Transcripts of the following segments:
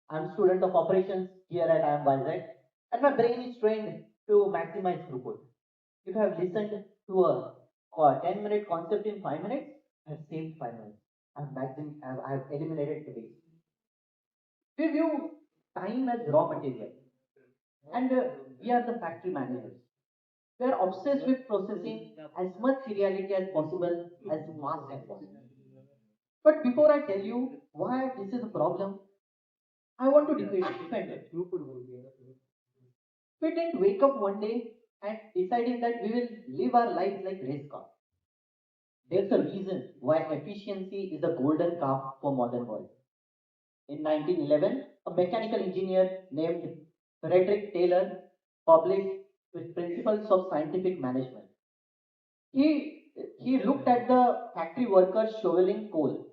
I'm student of operations here at IIM Vizag, and my brain is trained to maximize throughput. If I have listened to a 10-minute concept in 5 minutes, I have saved 5 minutes. I have eliminated the waste. We view time as raw material, and we are the factory managers. We are obsessed with processing as much reality as possible, as fast as possible. But before I tell you why this is a problem, I want to defend it. We didn't wake up one day and deciding that we will live our lives like race cars. There's a reason why efficiency is the golden calf for modern world. In 1911, a mechanical engineer named Frederick Taylor published his Principles of Scientific Management. He looked at the factory workers shoveling coal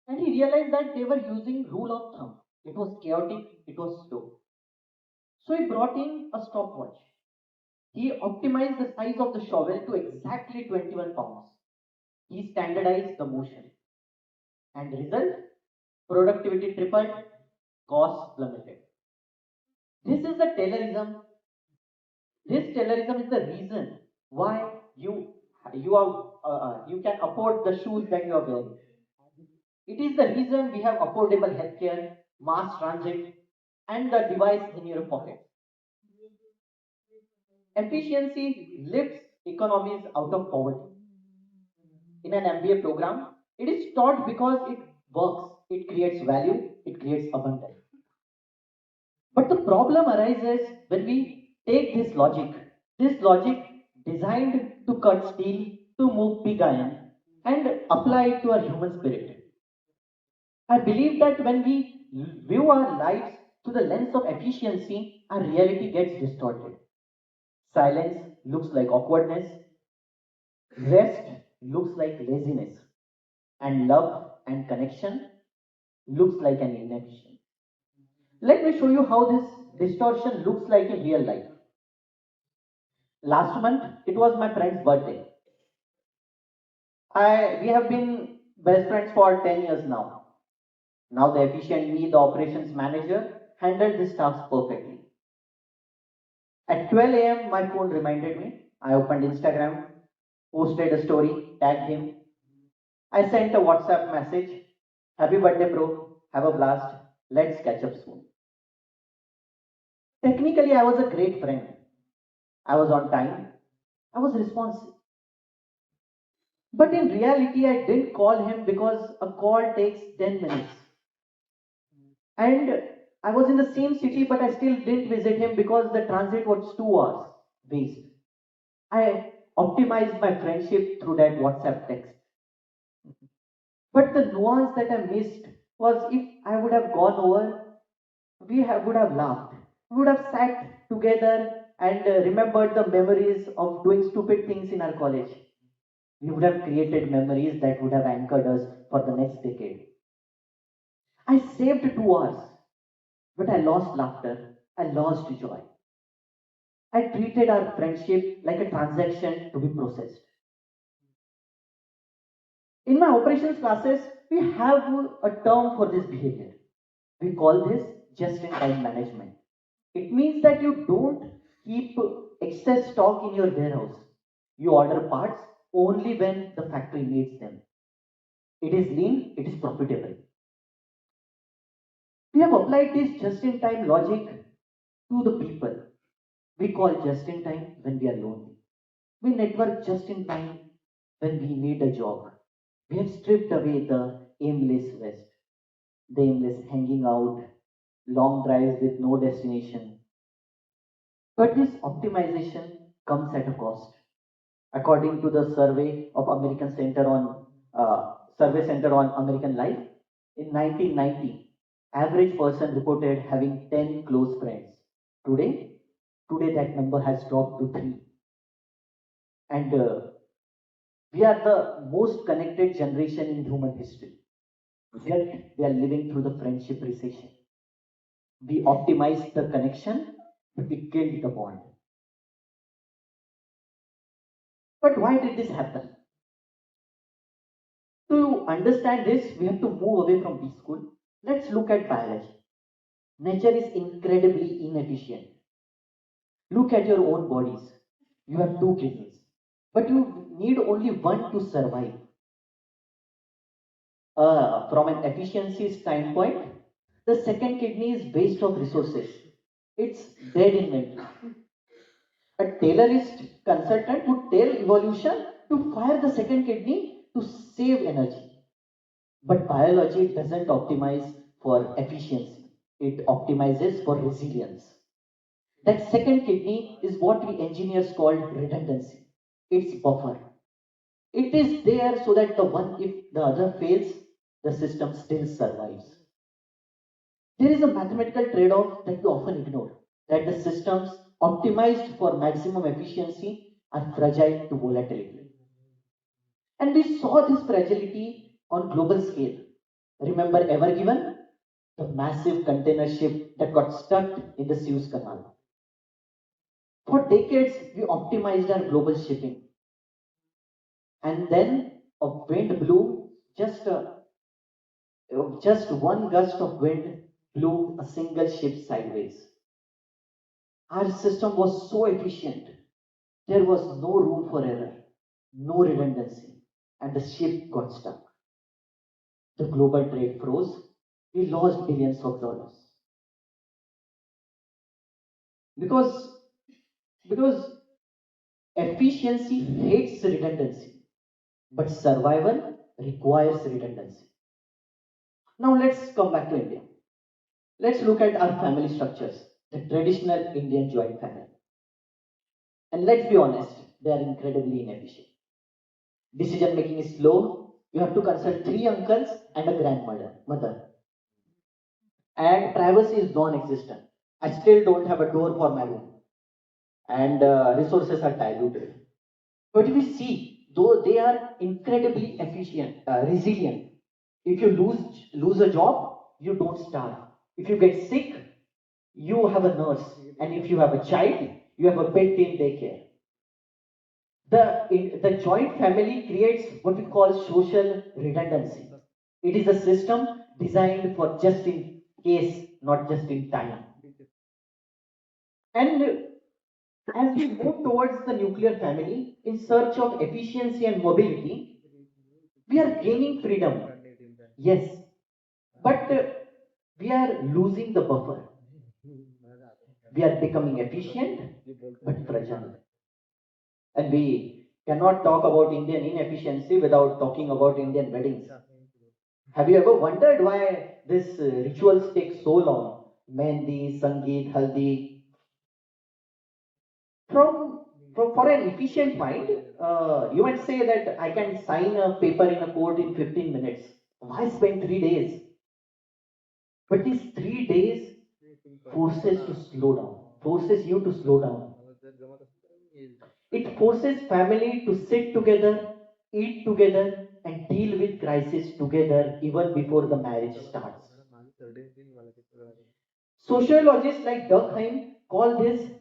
and he realized that they were using rule of thumb. It was chaotic, it was slow. So he brought in a stopwatch. He optimized the size of the shovel to exactly 21 pounds. He standardized the motion. And the result? Productivity tripled, costs plummeted. This is the Taylorism. This Taylorism is the reason why you can afford the shoes that you are wearing. It is the reason we have affordable healthcare, mass transit, and the device in your pocket. Efficiency lifts economies out of poverty. In an MBA program, it is taught because it works, it creates value, it creates abundance. But the problem arises when we take this logic designed to cut steel, to move pig iron, and apply it to our human spirit. I believe that when we view our lives through the lens of efficiency, our reality gets distorted. Silence looks like awkwardness, rest looks like laziness, and love and connection looks like an inaction. Let me show you how this distortion looks like in real life. Last month, it was my friend's birthday. We have been best friends for 10 years now. Now the efficient me, the operations manager, handled this task perfectly. At 12 a.m., my phone reminded me. I opened Instagram, posted a story, tagged him. I sent a WhatsApp message. Happy birthday, bro. Have a blast. Let's catch up soon. Technically, I was a great friend. I was on time. I was responsive. But in reality, I didn't call him because a call takes 10 minutes. And I was in the same city, but I still didn't visit him because the transit was 2 hours waste. I optimized my friendship through that WhatsApp text. But the nuance that I missed was if I would have gone over, would have laughed. We would have sat together and remembered the memories of doing stupid things in our college. We would have created memories that would have anchored us for the next decade. I saved 2 hours, but I lost laughter. I lost joy. I treated our friendship like a transaction to be processed. In my operations classes, we have a term for this behavior. We call this just in time management. It means that you don't keep excess stock in your warehouse. You order parts only when the factory needs them. It is lean, it is profitable. We have applied this just in time logic to the people. We call just in time when we are lonely. We network just in time when we need a job. We have stripped away the aimless rest, the aimless hanging out, long drives with no destination. But this optimization comes at a cost. According to the Survey Center on American Life, in 1990, average person reported having 10 close friends. Today, today that number has dropped to 3. And we are the most connected generation in human history. Yet we are living through the friendship recession. We optimized the connection, but we killed the bond. But why did this happen? To understand this, we have to move away from B school. Let's look at biology. Nature is incredibly inefficient. Look at your own bodies. You have two kidneys, but you need only one to survive. From an efficiency standpoint, the second kidney is waste of resources. It's dead inventory. A Taylorist consultant would tell evolution to fire the second kidney to save energy. But biology doesn't optimize for efficiency, it optimizes for resilience. That second kidney is what we engineers call redundancy. It's buffer. It is there so that if the other fails, the system still survives. There is a mathematical trade-off that we often ignore, that the systems optimized for maximum efficiency are fragile to volatility. And we saw this fragility on global scale. Remember Ever Given? The massive container ship that got stuck in the Suez Canal. For decades, we optimized our global shipping. And then a wind blew, just one gust of wind blew a single ship sideways. Our system was so efficient, there was no room for error, no redundancy, and the ship got stuck. The global trade froze. We lost billions of dollars because because efficiency hates redundancy, but survival requires redundancy. Now let's come back to India. Let's look at our family structures, the traditional Indian joint family. And let's be honest, they are incredibly inefficient. Decision making is slow. You have to consult three uncles and a grandmother. And privacy is non-existent. I still don't have a door for my room, and resources are diluted. But we see, though they are incredibly efficient, resilient. If you lose a job, you don't starve. If you get sick, you have a nurse, and if you have a child, you have a pet in daycare. The joint family creates what we call social redundancy. It is a system designed for just in case, not just in time. And as we move towards the nuclear family in search of efficiency and mobility, we are gaining freedom. Yes, but we are losing the buffer. We are becoming efficient but fragile. And we cannot talk about Indian inefficiency without talking about Indian weddings. Have you ever wondered why these rituals take so long? Mehndi, Sangeet, Haldi. For an efficient mind, you might say that I can sign a paper in a court in 15 minutes. Why spend 3 days? But these 3 days forces you to slow down. It forces family to sit together, eat together, and deal with crisis together even before the marriage starts. Sociologists like Durkheim call this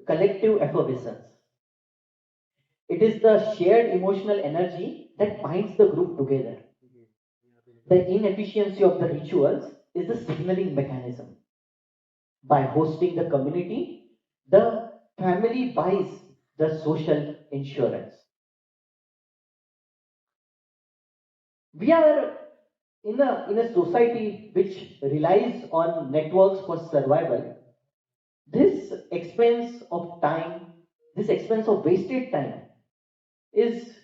collective effervescence. It is the shared emotional energy that binds the group together. The inefficiency of the rituals is the signaling mechanism. By hosting the community, the family buys the social insurance. We are in a society which relies on networks for survival. This expense of time, this expense of wasted time is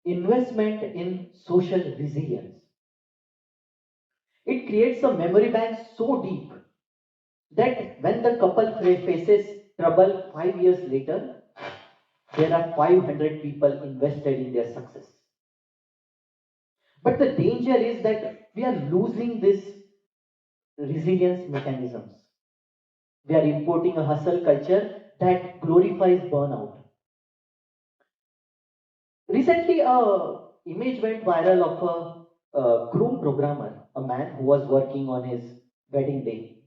investment in social resilience. It creates a memory bank so deep that when the couple faces trouble 5 years later, there are 500 people invested in their success. But the danger is that we are losing these resilience mechanisms. We are importing a hustle culture that glorifies burnout. Recently, a image went viral of a groom programmer, a man who was working on his wedding day.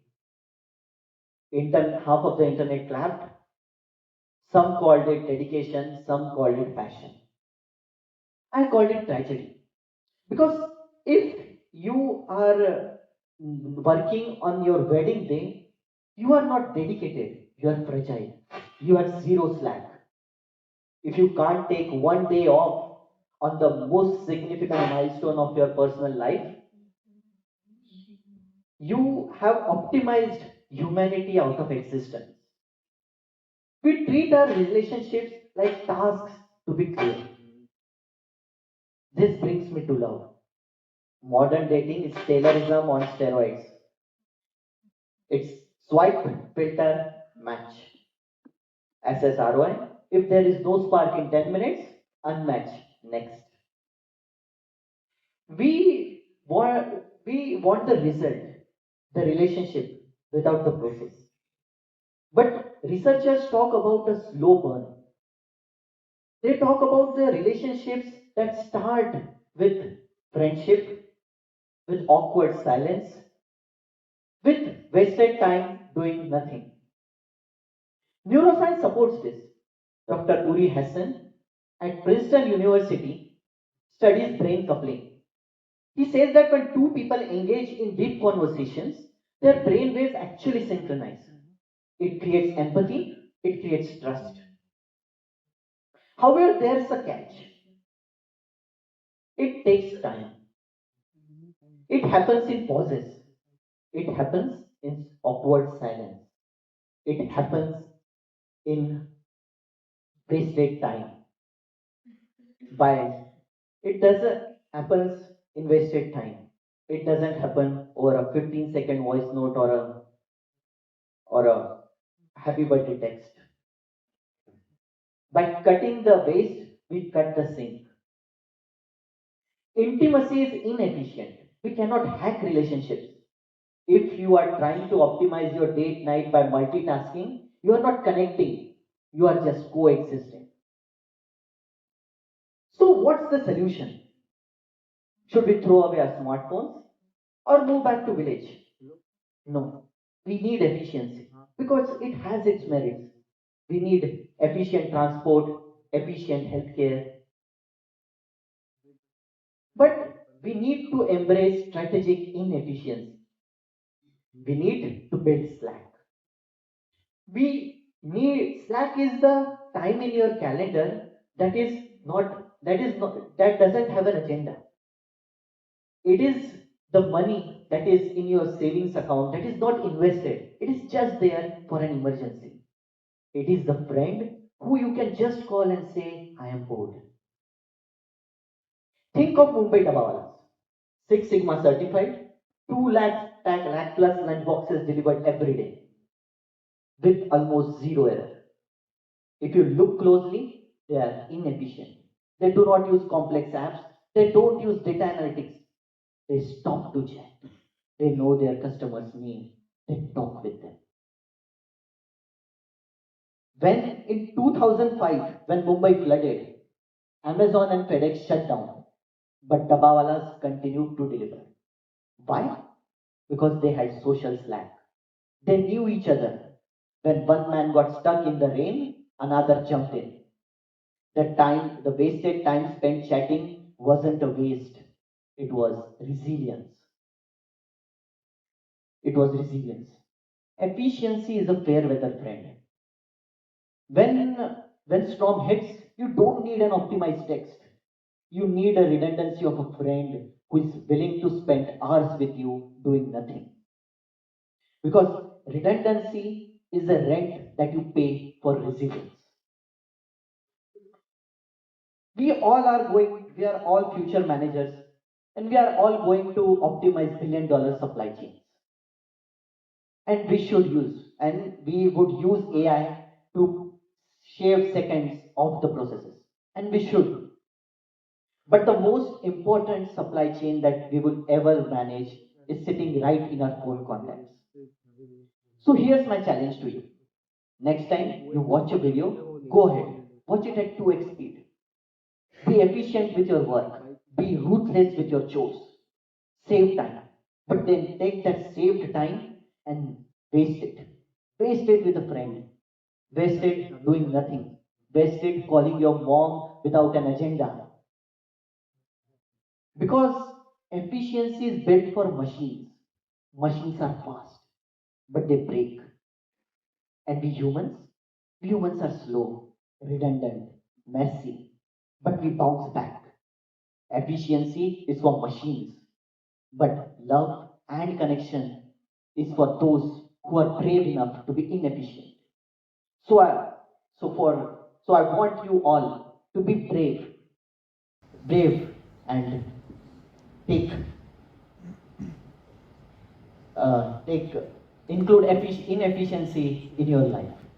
Half of the internet clapped. Some called it dedication, some called it passion. I called it tragedy. Because if you are working on your wedding day, you are not dedicated, you are fragile, you have zero slack. If you can't take one day off on the most significant milestone of your personal life, you have optimized humanity out of existence. We treat our relationships like tasks to be clear. This brings me to love. Modern dating is Taylorism on steroids. It's swipe, filter, match. Assess ROI. If there is no spark in 10 minutes, unmatch. Next. We want the result, the relationship without the process. But researchers talk about a slow burn. They talk about the relationships that start with friendship, with awkward silence, with wasted time doing nothing. Neuroscience supports this. Dr. Uri Hassan at Princeton University studies brain coupling. He says that when two people engage in deep conversations, their brain waves actually synchronize. It creates empathy, it creates trust. However, there's a catch. It takes time. It happens in pauses. It happens in awkward silence. It happens in wasted time. By it doesn't happens in wasted time. It doesn't happen over a 15-second voice note or a happy birthday text. By cutting the waste, we cut the sink. Intimacy is inefficient. We cannot hack relationships. If you are trying to optimize your date night by multitasking, you are not connecting. You are just coexisting. So, what's the solution? Should we throw away our smartphones or move back to village? No. We need efficiency because it has its merits. We need efficient transport, efficient healthcare, but we need to embrace strategic inefficiency. We need to build Slack. We need Slack is the time in your calendar that doesn't have an agenda. It is the money that is in your savings account that is not invested. It is just there for an emergency. It is the friend who you can just call and say, I am bored. Think of Mumbai Dabawalas. Six Sigma certified, 2 lakh plus lunch boxes delivered every day with almost zero error. If you look closely, they are inefficient. They do not use complex apps. They don't use data analytics. They stop to chat. They know their customers' name. They talk with them. When in 2005, when Mumbai flooded, Amazon and FedEx shut down, but Dabawalas continued to deliver. Why? Because they had social slack. They knew each other. When one man got stuck in the rain, another jumped in. The wasted time spent chatting wasn't a waste. It was resilience. It was resilience. Efficiency is a fair weather friend. When storm hits, you don't need an optimized text. You need a redundancy of a friend who is willing to spend hours with you doing nothing. Because redundancy is the rent that you pay for resilience. We are all future managers and we are all going to optimize billion-dollar supply chains. And we would use AI to shave seconds off the processes. And we should. But the most important supply chain that we will ever manage is sitting right in our phone contacts. So here's my challenge to you. Next time you watch a video, go ahead. Watch it at 2x speed. Be efficient with your work. Be ruthless with your chores. Save time. But then take that saved time and waste it. Waste it with a friend. Waste it doing nothing. Waste it calling your mom without an agenda. Because efficiency is built for machines, Machines are fast, but they break. And we humans are slow, redundant, messy, but we bounce back. Efficiency is for machines, but love and connection is for those who are brave enough to be inefficient. So I, so I want you all to be brave, and take take include inefficiency in your life.